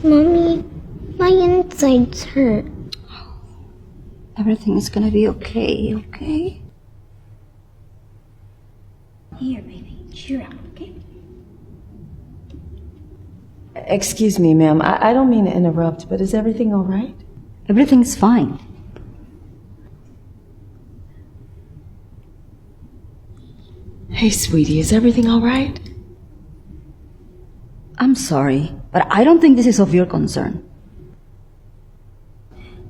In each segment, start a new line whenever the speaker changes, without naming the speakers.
Mommy, my insides hurt.
Everything is gonna be okay, okay? Here, baby. Cheer up, okay?
Excuse me, ma'am. I don't mean to interrupt, but is everything all right?
Everything's fine.
Hey, sweetie, is everything all right?
I'm sorry, but I don't think this is of your concern.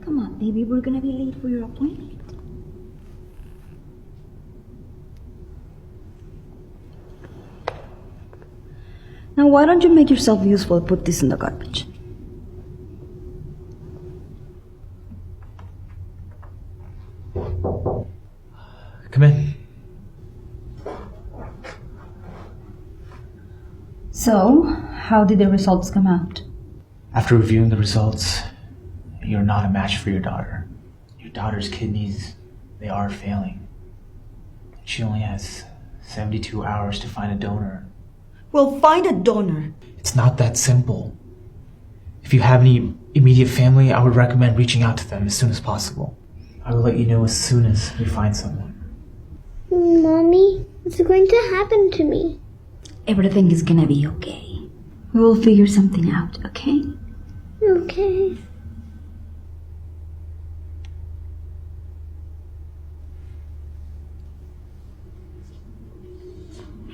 Come on, baby. We're gonna be late for your appointment. Now, why don't you make yourself useful and put this in the garbage?
Come in.
So, how did the results come out?
After reviewing the results, you're not a match for your daughter. Your daughter's kidneys, they are failing. She only has 72 hours to find a donor.
Well, find a donor.
It's not that simple. If you have any immediate family, I would recommend reaching out to them as soon as possible. I will let you know as soon as we find someone.
Mommy, what's going to happen to me?
Everything is gonna be okay. We will figure something out, okay?
Okay.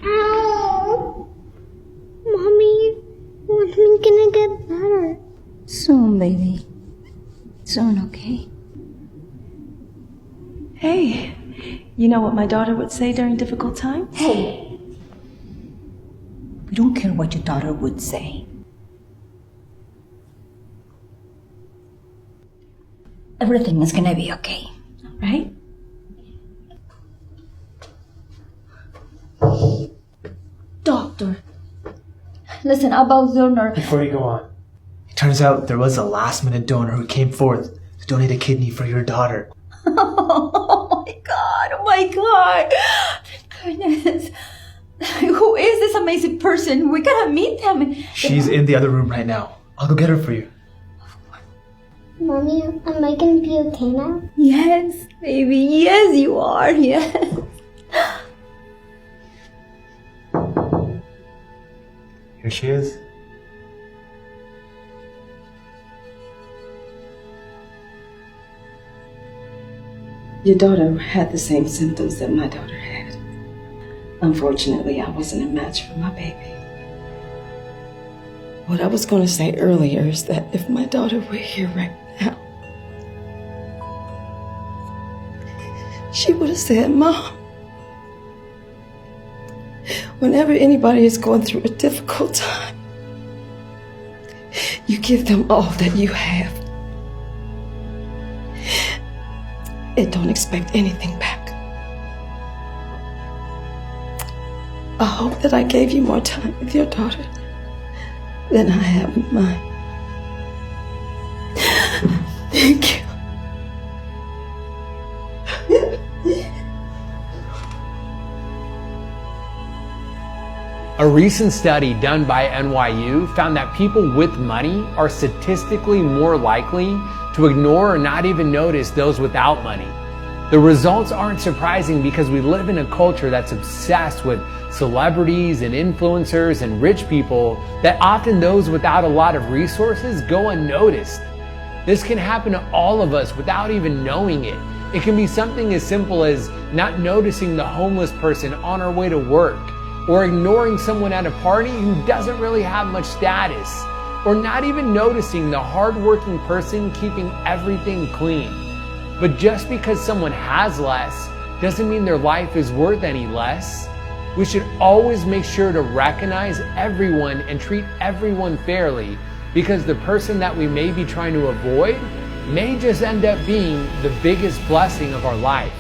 Ow! Mommy, when's me gonna get better?
Soon, baby. Soon, okay?
Hey, you know what my daughter would say during difficult times?
Hey! We don't care what your daughter would say. Everything is gonna be okay, right? Doctor, listen about donor.
Before you go on, it turns out there was a last-minute donor who came forth to donate a kidney for your daughter.
Oh my god, oh my god. Thank goodness. Who is this amazing person? We gotta meet them.
She's in the other room right now. I'll go get her for you.
Mommy, am I gonna be okay now?
Yes, baby. Yes, you are. Yes.
Here she is.
Your daughter had the same symptoms that my daughter had. Unfortunately, I wasn't a match for my baby. What I was going to say earlier is that if my daughter were here right now, she would have said, Mom, whenever anybody is going through a difficult time, you give them all that you have. And don't expect anything back. I hope that I gave you more time with your daughter than I have with mine. Thank you.
A recent study done by NYU found that people with money are statistically more likely to ignore or not even notice those without money. The results aren't surprising because we live in a culture that's obsessed with celebrities and influencers and rich people that often those without a lot of resources go unnoticed. This can happen to all of us without even knowing it. It can be something as simple as not noticing the homeless person on our way to work, or ignoring someone at a party who doesn't really have much status, or not even noticing the hardworking person keeping everything clean. But just because someone has less doesn't mean their life is worth any less. We should always make sure to recognize everyone and treat everyone fairly, because the person that we may be trying to avoid may just end up being the biggest blessing of our life.